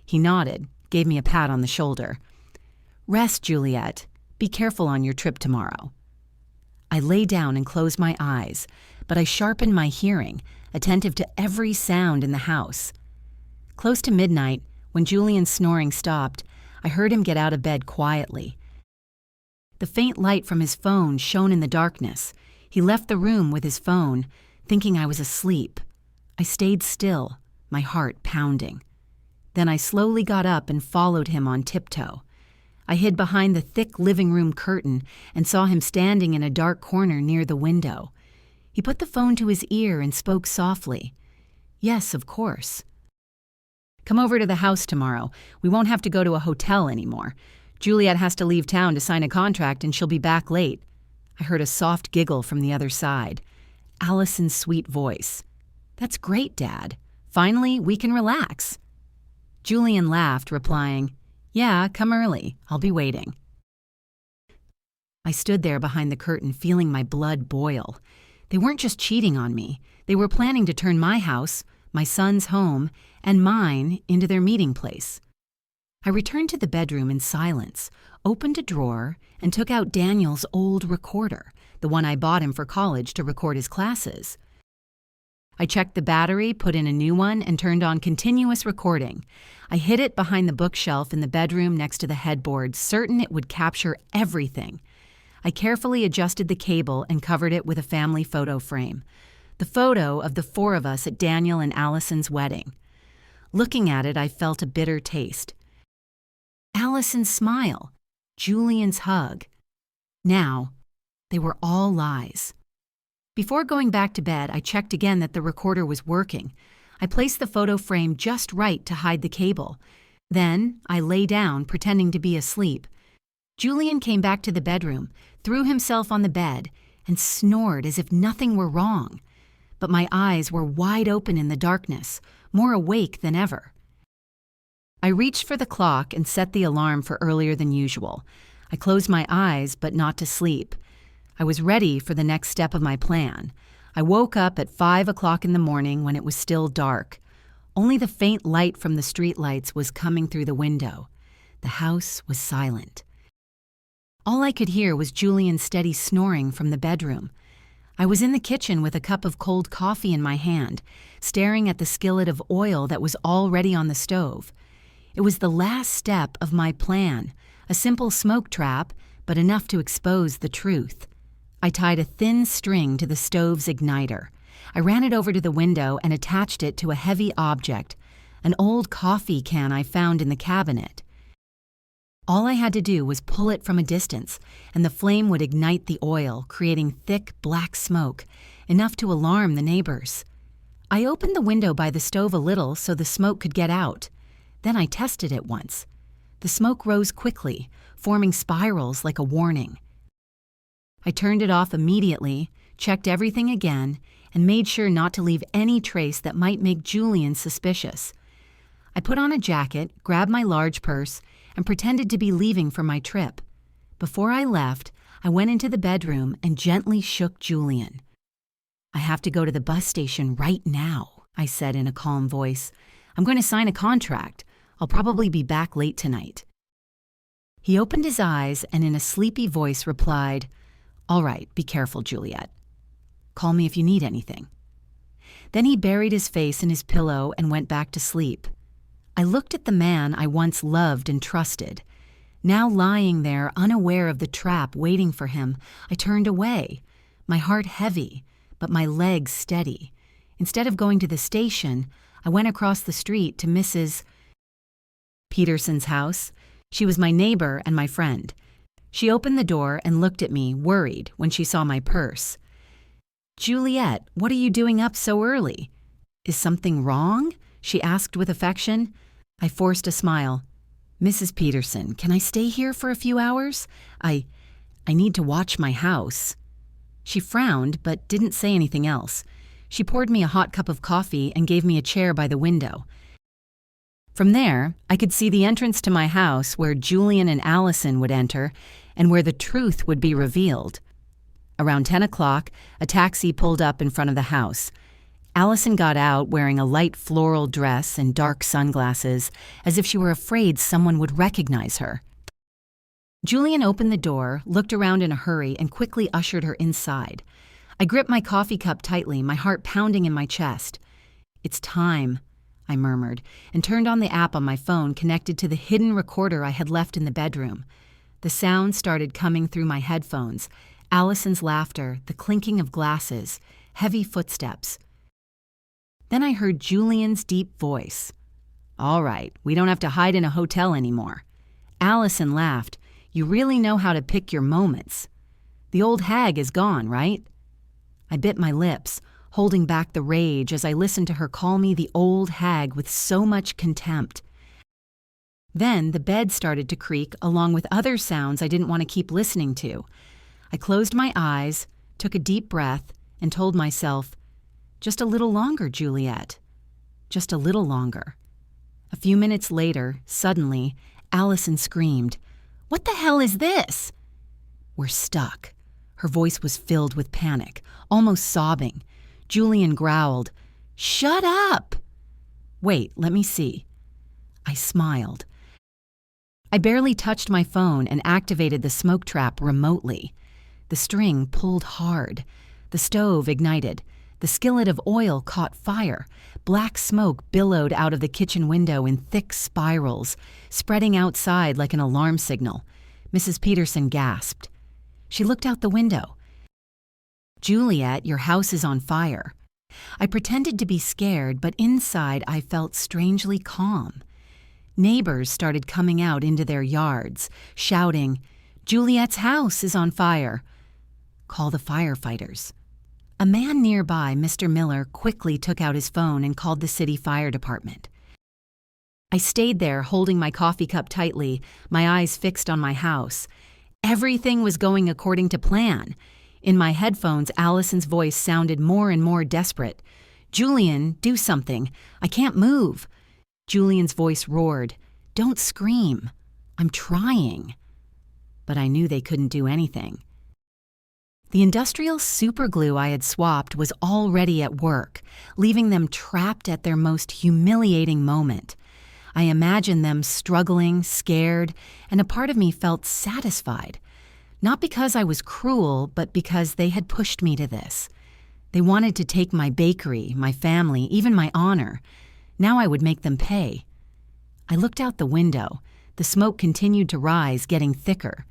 He nodded, gave me a pat on the shoulder. "Rest, Juliet. Be careful on your trip tomorrow." I lay down and closed my eyes, but I sharpened my hearing, attentive to every sound in the house. Close to midnight, when Julian's snoring stopped, I heard him get out of bed quietly. The faint light from his phone shone in the darkness. He left the room with his phone, thinking I was asleep. I stayed still, my heart pounding. Then I slowly got up and followed him on tiptoe. I hid behind the thick living room curtain and saw him standing in a dark corner near the window. He put the phone to his ear and spoke softly. "Yes, of course." "Come over to the house tomorrow. We won't have to go to a hotel anymore. Juliet has to leave town to sign a contract and she'll be back late." I heard a soft giggle from the other side. Allison's sweet voice. "That's great, Dad. Finally, we can relax." Julian laughed, replying, "Yeah, come early. I'll be waiting." I stood there behind the curtain, feeling my blood boil. They weren't just cheating on me. They were planning to turn my house, my son's home, and mine into their meeting place. I returned to the bedroom in silence, opened a drawer, and took out Daniel's old recorder, the one I bought him for college to record his classes. I checked the battery, put in a new one, and turned on continuous recording. I hid it behind the bookshelf in the bedroom next to the headboard, certain it would capture everything. I carefully adjusted the cable and covered it with a family photo frame, the photo of the four of us at Daniel and Allison's wedding. Looking at it, I felt a bitter taste. Allison's smile, Julian's hug. Now, they were all lies. Before going back to bed, I checked again that the recorder was working. I placed the photo frame just right to hide the cable. Then I lay down, pretending to be asleep. Julian came back to the bedroom, threw himself on the bed, and snored as if nothing were wrong. But my eyes were wide open in the darkness, more awake than ever. I reached for the clock and set the alarm for earlier than usual. I closed my eyes, but not to sleep. I was ready for the next step of my plan. I woke up at 5 o'clock in the morning when it was still dark. Only the faint light from the streetlights was coming through the window. The house was silent. All I could hear was Julian's steady snoring from the bedroom. I was in the kitchen with a cup of cold coffee in my hand, staring at the skillet of oil that was already on the stove. It was the last step of my plan, a simple smoke trap, but enough to expose the truth. I tied a thin string to the stove's igniter. I ran it over to the window and attached it to a heavy object, an old coffee can I found in the cabinet. All I had to do was pull it from a distance, and the flame would ignite the oil, creating thick black smoke, enough to alarm the neighbors. I opened the window by the stove a little so the smoke could get out. Then I tested it once. The smoke rose quickly, forming spirals like a warning. I turned it off immediately, checked everything again, and made sure not to leave any trace that might make Julian suspicious. I put on a jacket, grabbed my large purse, and pretended to be leaving for my trip. Before I left, I went into the bedroom and gently shook Julian. "I have to go to the bus station right now," I said in a calm voice. "I'm going to sign a contract. I'll probably be back late tonight." He opened his eyes and in a sleepy voice replied, "All right, be careful, Juliet. Call me if you need anything." Then he buried his face in his pillow and went back to sleep. I looked at the man I once loved and trusted. Now lying there, unaware of the trap waiting for him, I turned away, my heart heavy, but my legs steady. Instead of going to the station, I went across the street to Mrs. Peterson's house. She was my neighbor and my friend. She opened the door and looked at me, worried, when she saw my purse. "Juliet, what are you doing up so early? Is something wrong?" she asked with affection. I forced a smile. "Mrs. Peterson, can I stay here for a few hours? I need to watch my house." She frowned, but didn't say anything else. She poured me a hot cup of coffee and gave me a chair by the window. From there, I could see the entrance to my house where Julian and Allison would enter and where the truth would be revealed. Around 10 o'clock, a taxi pulled up in front of the house. Allison got out wearing a light floral dress and dark sunglasses, as if she were afraid someone would recognize her. Julian opened the door, looked around in a hurry, and quickly ushered her inside. I gripped my coffee cup tightly, my heart pounding in my chest. "It's time," I murmured, and turned on the app on my phone connected to the hidden recorder I had left in the bedroom. The sound started coming through my headphones, Allison's laughter, the clinking of glasses, heavy footsteps. Then I heard Julian's deep voice. "All right, we don't have to hide in a hotel anymore." Allison laughed. "You really know how to pick your moments. The old hag is gone, right?" I bit my lips, holding back the rage as I listened to her call me the old hag with so much contempt. Then the bed started to creak along with other sounds I didn't want to keep listening to. I closed my eyes, took a deep breath, and told myself, "Just a little longer, Juliet. Just a little longer." A few minutes later, suddenly, Allison screamed, "What the hell is this?" "We're stuck." Her voice was filled with panic, almost sobbing. Julian growled, "Shut up!" "Wait, let me see." I smiled. I barely touched my phone and activated the smoke trap remotely. The string pulled hard. The stove ignited. The skillet of oil caught fire. Black smoke billowed out of the kitchen window in thick spirals, spreading outside like an alarm signal. Mrs. Peterson gasped. She looked out the window. "Juliet, your house is on fire." I pretended to be scared, but inside I felt strangely calm. Neighbors started coming out into their yards, shouting, "Juliet's house is on fire." "Call the firefighters." A man nearby, Mr. Miller, quickly took out his phone and called the city fire department. I stayed there, holding my coffee cup tightly, my eyes fixed on my house. Everything was going according to plan. In my headphones, Allison's voice sounded more and more desperate. "Julian, do something. I can't move." Julian's voice roared, "Don't scream. I'm trying." But I knew they couldn't do anything. The industrial superglue I had swapped was already at work, leaving them trapped at their most humiliating moment. I imagined them struggling, scared, and a part of me felt satisfied. Not because I was cruel, but because they had pushed me to this. They wanted to take my bakery, my family, even my honor. Now I would make them pay. I looked out the window. The smoke continued to rise, getting thicker.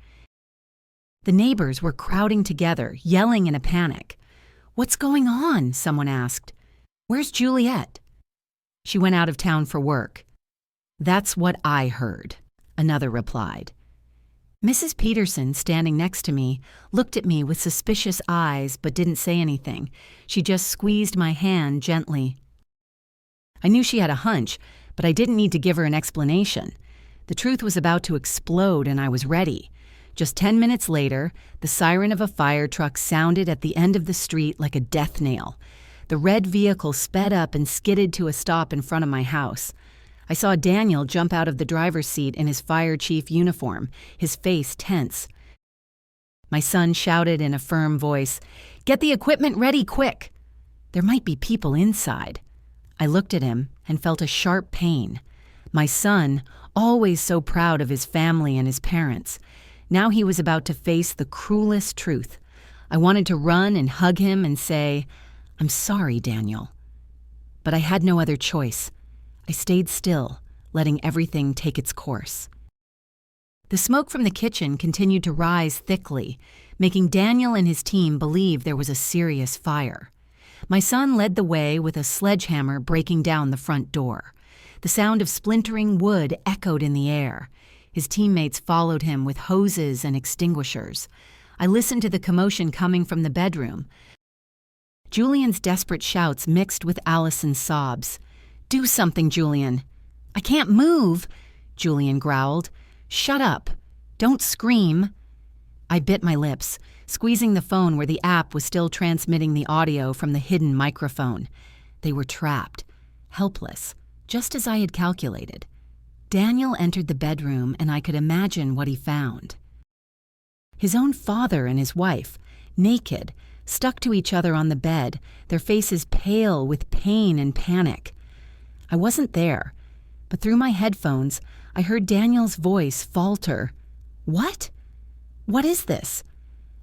The neighbors were crowding together, yelling in a panic. "What's going on?" someone asked. "Where's Juliet?" "She went out of town for work." "That's what I heard," another replied. Mrs. Peterson, standing next to me, looked at me with suspicious eyes but didn't say anything. She just squeezed my hand gently. I knew she had a hunch, but I didn't need to give her an explanation. The truth was about to explode and I was ready. Just 10 minutes later, the siren of a fire truck sounded at the end of the street like a death knell. The red vehicle sped up and skidded to a stop in front of my house. I saw Daniel jump out of the driver's seat in his fire chief uniform, his face tense. My son shouted in a firm voice, "Get the equipment ready, quick!" There might be people inside. I looked at him and felt a sharp pain. My son, always so proud of his family and his parents. Now he was about to face the cruelest truth. I wanted to run and hug him and say, "I'm sorry, Daniel." But I had no other choice. I stayed still, letting everything take its course. The smoke from the kitchen continued to rise thickly, making Daniel and his team believe there was a serious fire. My son led the way with a sledgehammer breaking down the front door. The sound of splintering wood echoed in the air. His teammates followed him with hoses and extinguishers. I listened to the commotion coming from the bedroom. Julian's desperate shouts mixed with Allison's sobs. "Do something, Julian." "I can't move," Julian growled. "Shut up. Don't scream." I bit my lips, squeezing the phone where the app was still transmitting the audio from the hidden microphone. They were trapped, helpless, just as I had calculated. Daniel entered the bedroom, and I could imagine what he found. His own father and his wife, naked, stuck to each other on the bed, their faces pale with pain and panic. I wasn't there, but through my headphones, I heard Daniel's voice falter. "What? What is this?"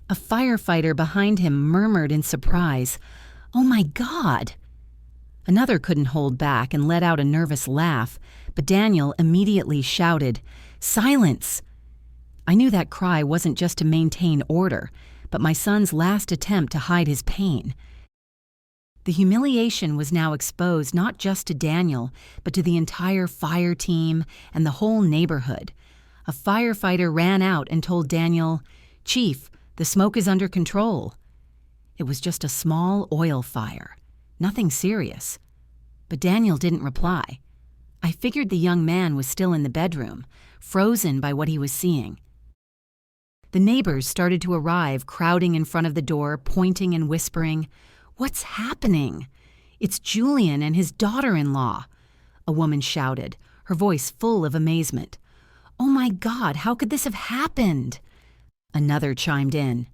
A firefighter behind him murmured in surprise, "Oh my God!" Another couldn't hold back and let out a nervous laugh, but Daniel immediately shouted, "Silence!" I knew that cry wasn't just to maintain order, but my son's last attempt to hide his pain. The humiliation was now exposed not just to Daniel, but to the entire fire team and the whole neighborhood. A firefighter ran out and told Daniel, "Chief, the smoke is under control." It was just a small oil fire, nothing serious. But Daniel didn't reply. I figured the young man was still in the bedroom, frozen by what he was seeing. The neighbors started to arrive, crowding in front of the door, pointing and whispering, "What's happening?" "It's Julian and his daughter-in-law," a woman shouted, her voice full of amazement. "Oh my God, how could this have happened?" Another chimed in.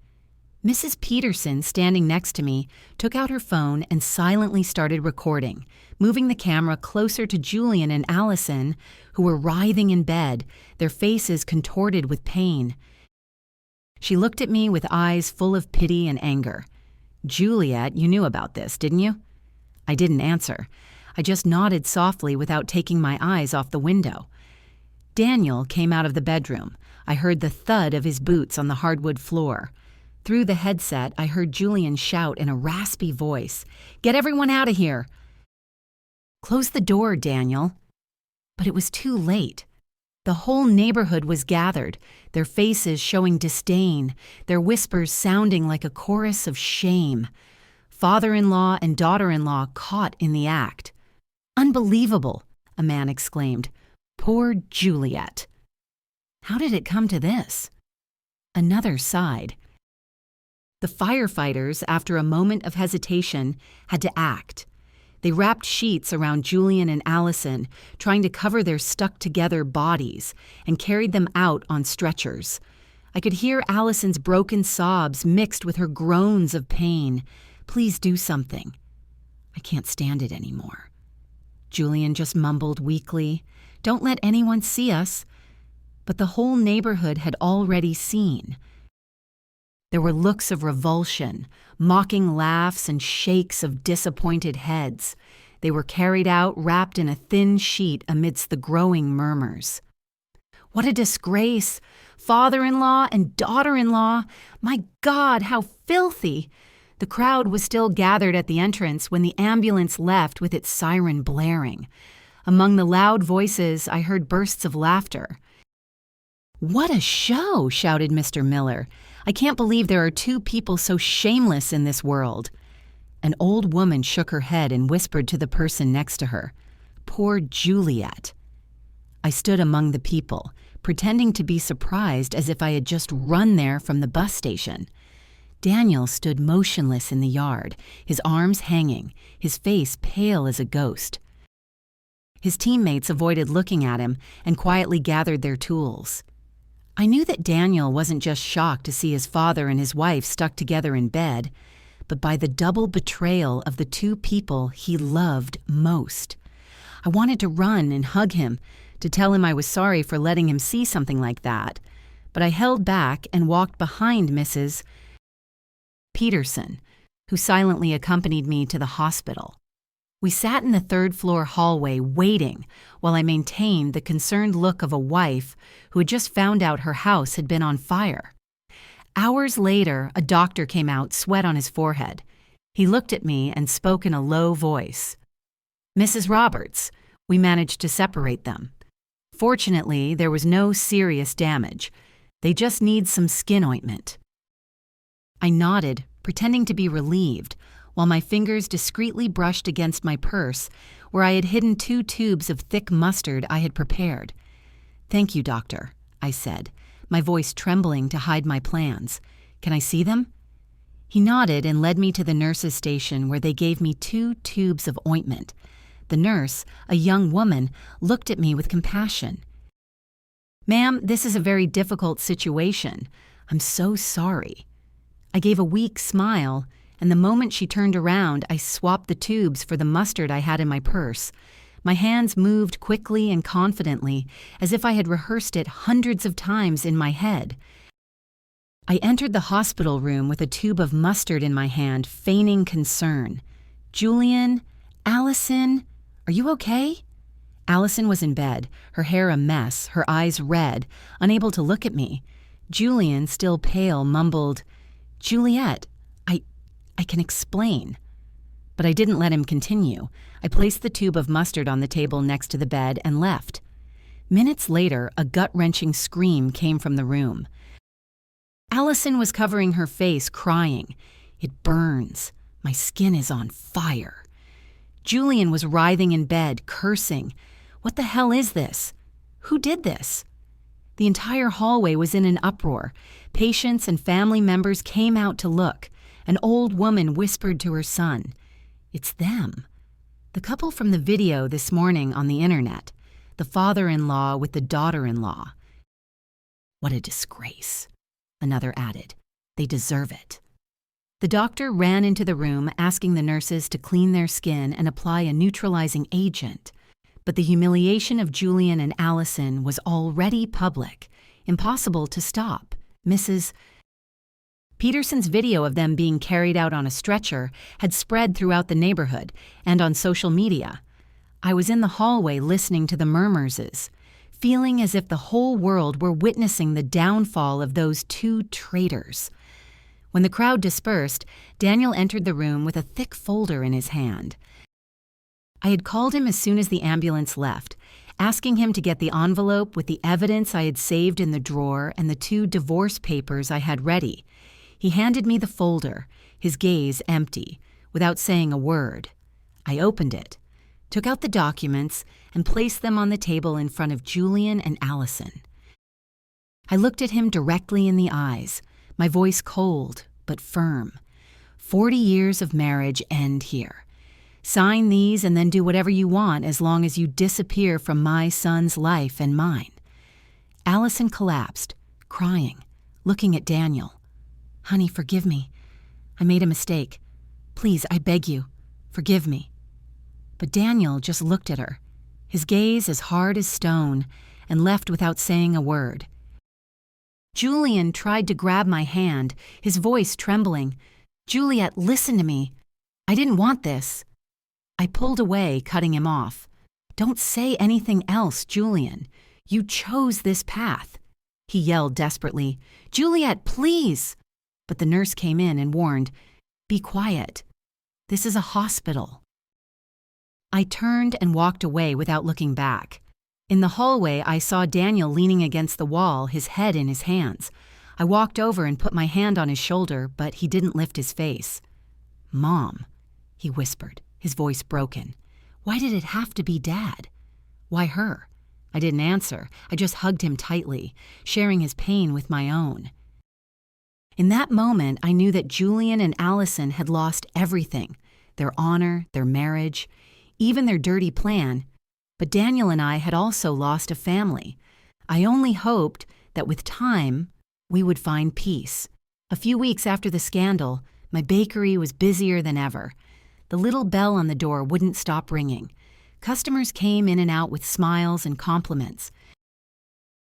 Mrs. Peterson, standing next to me, took out her phone and silently started recording, moving the camera closer to Julian and Allison, who were writhing in bed, their faces contorted with pain. She looked at me with eyes full of pity and anger. "Juliet, you knew about this, didn't you?" I didn't answer. I just nodded softly without taking my eyes off the window. Daniel came out of the bedroom. I heard the thud of his boots on the hardwood floor. Through the headset, I heard Julian shout in a raspy voice, "Get everyone out of here!" "Close the door, Daniel." But it was too late. The whole neighborhood was gathered, their faces showing disdain, their whispers sounding like a chorus of shame. father-in-law and daughter-in-law caught in the act. "Unbelievable," a man exclaimed. "Poor Juliet." How did it come to this? Another sighed. The firefighters, after a moment of hesitation, had to act. They wrapped sheets around Julian and Allison, trying to cover their stuck-together bodies, and carried them out on stretchers. I could hear Allison's broken sobs mixed with her groans of pain. "Please do something." "I can't stand it anymore." Julian just mumbled weakly, "Don't let anyone see us." But the whole neighborhood had already seen. There were looks of revulsion, mocking laughs, and shakes of disappointed heads. They were carried out wrapped in a thin sheet amidst the growing murmurs. "What a disgrace! Father-in-law and daughter-in-law! My God, how filthy!" The crowd was still gathered at the entrance when the ambulance left with its siren blaring. Among the loud voices, I heard bursts of laughter. "What a show!" shouted Mr. Miller. "I can't believe there are two people so shameless in this world." An old woman shook her head and whispered to the person next to her, "Poor Juliet." I stood among the people, pretending to be surprised as if I had just run there from the bus station. Daniel stood motionless in the yard, his arms hanging, his face pale as a ghost. His teammates avoided looking at him and quietly gathered their tools. I knew that Daniel wasn't just shocked to see his father and his wife stuck together in bed, but by the double betrayal of the two people he loved most. I wanted to run and hug him, to tell him I was sorry for letting him see something like that, but I held back and walked behind Mrs. Peterson, who silently accompanied me to the hospital. We sat in the third-floor hallway waiting while I maintained the concerned look of a wife who had just found out her house had been on fire. Hours later, a doctor came out, sweat on his forehead. He looked at me and spoke in a low voice. "Mrs. Roberts, we managed to separate them. Fortunately, there was no serious damage. They just need some skin ointment." I nodded, pretending to be relieved, while my fingers discreetly brushed against my purse, where I had hidden 2 tubes of thick mustard I had prepared. "Thank you, doctor," I said, my voice trembling to hide my plans. "Can I see them?" He nodded and led me to the nurse's station, where they gave me 2 tubes of ointment. The nurse, a young woman, looked at me with compassion. "Ma'am, this is a very difficult situation. I'm so sorry." I gave a weak smile, and the moment she turned around, I swapped the tubes for the mustard I had in my purse. My hands moved quickly and confidently, as if I had rehearsed it hundreds of times in my head. I entered the hospital room with a tube of mustard in my hand, feigning concern. "Julian? Allison? Are you okay?" Allison was in bed, her hair a mess, her eyes red, unable to look at me. Julian, still pale, mumbled, "Juliet, I can explain." But I didn't let him continue. I placed the tube of mustard on the table next to the bed and left. Minutes later, a gut-wrenching scream came from the room. Allison was covering her face, crying. "It burns. My skin is on fire." Julian was writhing in bed, cursing. "What the hell is this? Who did this?" The entire hallway was in an uproar. Patients and family members came out to look. An old woman whispered to her son, "It's them." The couple from the video this morning on the internet. The father-in-law with the daughter-in-law. "What a disgrace," another added. "They deserve it." The doctor ran into the room asking the nurses to clean their skin and apply a neutralizing agent. But the humiliation of Julian and Allison was already public, impossible to stop. Mrs. Peterson's video of them being carried out on a stretcher had spread throughout the neighborhood and on social media. I was in the hallway listening to the murmurs, feeling as if the whole world were witnessing the downfall of those 2 traitors. When the crowd dispersed, Daniel entered the room with a thick folder in his hand. I had called him as soon as the ambulance left, asking him to get the envelope with the evidence I had saved in the drawer and the 2 divorce papers I had ready. He handed me the folder, his gaze empty. without saying a word. I opened it, took out the documents, and placed them on the table in front of Julian and Allison. I looked at him directly in the eyes, my voice cold but firm. 40 years of marriage end here. Sign these and then do whatever you want as long as you disappear from my son's life and mine. Allison collapsed, crying, looking at Daniel. Honey, forgive me. I made a mistake. Please, I beg you, forgive me. But Daniel just looked at her, his gaze as hard as stone, and left without saying a word. Julian tried to grab my hand, his voice trembling. Juliet, listen to me. I didn't want this. I pulled away, cutting him off. Don't say anything else, Julian. You chose this path. He yelled desperately, Juliet, please. But the nurse came in and warned, be quiet. This is a hospital. I turned and walked away without looking back. In the hallway, I saw Daniel leaning against the wall, his head in his hands. I walked over and put my hand on his shoulder, but he didn't lift his face. Mom, he whispered, his voice broken. Why did it have to be Dad? Why her? I didn't answer. I just hugged him tightly, sharing his pain with my own. In that moment, I knew that Julian and Allison had lost everything, their honor, their marriage, even their dirty plan. But Daniel and I had also lost a family. I only hoped that with time, we would find peace. A few weeks after the scandal, my bakery was busier than ever. The little bell on the door wouldn't stop ringing. Customers came in and out with smiles and compliments.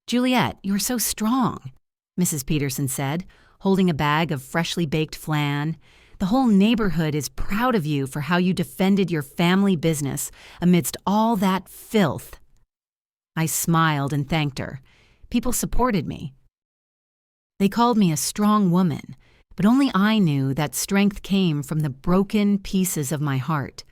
Juliet, you're so strong, Mrs. Peterson said, holding a bag of freshly baked flan. The whole neighborhood is proud of you for how you defended your family business amidst all that filth. I smiled and thanked her. People supported me. They called me a strong woman, but only I knew that strength came from the broken pieces of my heart.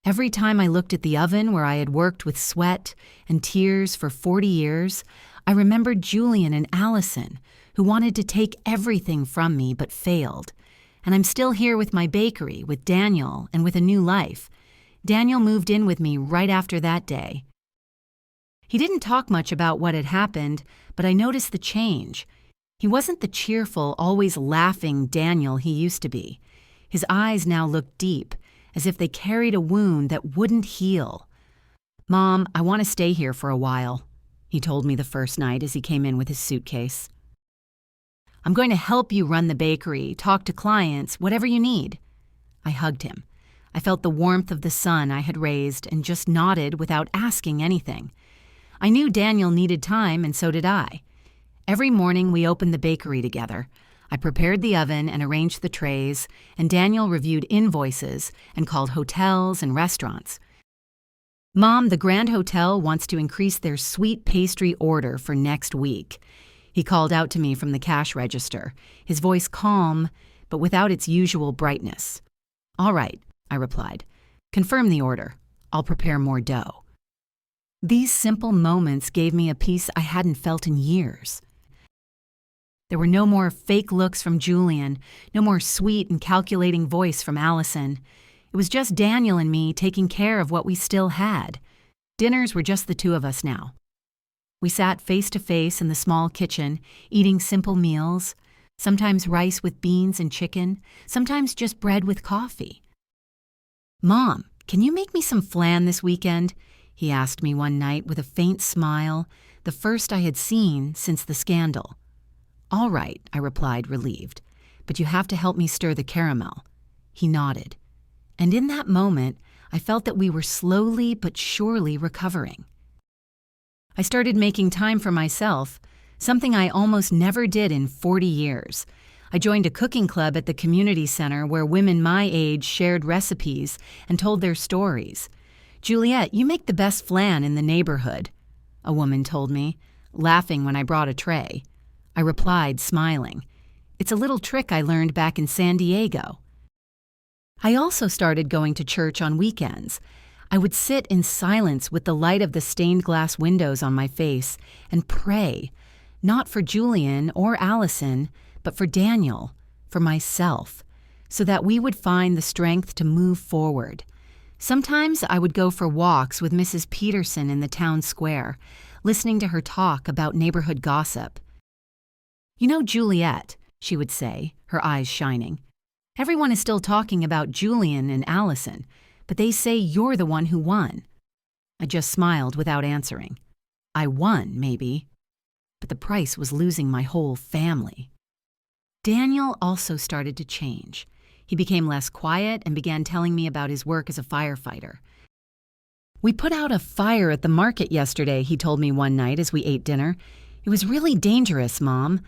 Every time I looked at the oven where I had worked with sweat and tears for 40 years, I remembered Julian and Allison, who wanted to take everything from me but failed. And I'm still here with my bakery, with Daniel, and with a new life. Daniel moved in with me right after that day. He didn't talk much about what had happened, but I noticed the change. He wasn't the cheerful, always laughing Daniel he used to be. His eyes now looked deep, as if they carried a wound that wouldn't heal. Mom, I want to stay here for a while, he told me the first night as he came in with his suitcase. I'm going to help you run the bakery, talk to clients, whatever you need. I hugged him. I felt the warmth of the son I had raised and just nodded without asking anything. I knew Daniel needed time, and so did I. Every morning we opened the bakery together. I prepared the oven and arranged the trays, and Daniel reviewed invoices and called hotels and restaurants. Mom, the Grand Hotel wants to increase their sweet pastry order for next week. He called out to me from the cash register, his voice calm, but without its usual brightness. All right, I replied. Confirm the order. I'll prepare more dough. These simple moments gave me a peace I hadn't felt in years. There were no more fake looks from Julian, no more sweet and calculating voice from Allison. It was just Daniel and me taking care of what we still had. Dinners were just the two of us now. We sat face to face in the small kitchen, eating simple meals, sometimes rice with beans and chicken, sometimes just bread with coffee. Mom, can you make me some flan this weekend? He asked me one night with a faint smile, the first I had seen since the scandal. All right, I replied, relieved, but you have to help me stir the caramel. He nodded. And in that moment, I felt that we were slowly but surely recovering. I started making time for myself, something I almost never did in 40 years. I joined a cooking club at the community center where women my age shared recipes and told their stories. Juliet, you make the best flan in the neighborhood, a woman told me, laughing when I brought a tray. I replied, smiling. It's a little trick I learned back in San Diego. I also started going to church on weekends. I would sit in silence with the light of the stained glass windows on my face and pray, not for Julian or Allison, but for Daniel, for myself, so that we would find the strength to move forward. Sometimes I would go for walks with Mrs. Peterson in the town square, listening to her talk about neighborhood gossip. "You know Juliet," she would say, her eyes shining. "Everyone is still talking about Julian and Allison, but they say you're the one who won." I just smiled without answering. I won, maybe, but the price was losing my whole family. Daniel also started to change. He became less quiet and began telling me about his work as a firefighter. "We put out a fire at the market yesterday," he told me one night as we ate dinner. "It was really dangerous, Mom.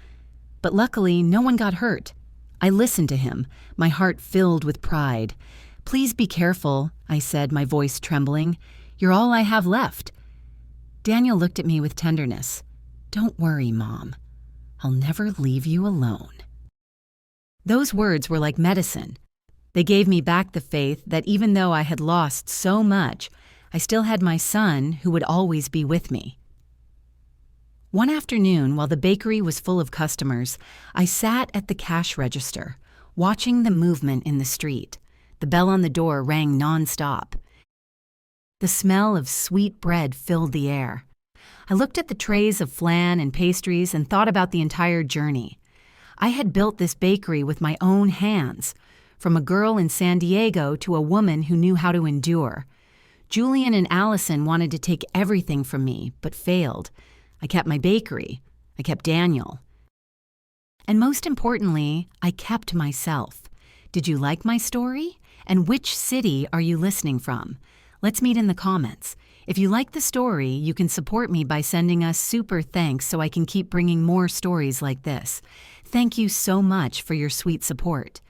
But luckily, no one got hurt." I listened to him, my heart filled with pride. "Please be careful," I said, my voice trembling. "You're all I have left." Daniel looked at me with tenderness. "Don't worry, Mom. I'll never leave you alone." Those words were like medicine. They gave me back the faith that even though I had lost so much, I still had my son who would always be with me. One afternoon, while the bakery was full of customers, I sat at the cash register, watching the movement in the street. The bell on the door rang nonstop. The smell of sweet bread filled the air. I looked at the trays of flan and pastries and thought about the entire journey. I had built this bakery with my own hands, from a girl in San Diego to a woman who knew how to endure. Julian and Allison wanted to take everything from me, but failed. I kept my bakery. I kept Daniel. And most importantly, I kept myself. Did you like my story? And which city are you listening from? Let's meet in the comments. If you like the story, you can support me by sending us super thanks so I can keep bringing more stories like this. Thank you so much for your sweet support.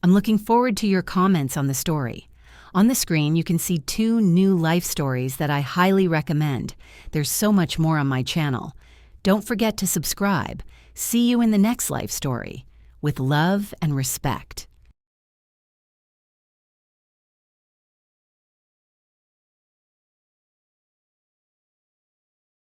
I'm looking forward to your comments on the story. On the screen, you can see 2 new life stories that I highly recommend. There's so much more on my channel. Don't forget to subscribe. See you in the next life story. With love and respect.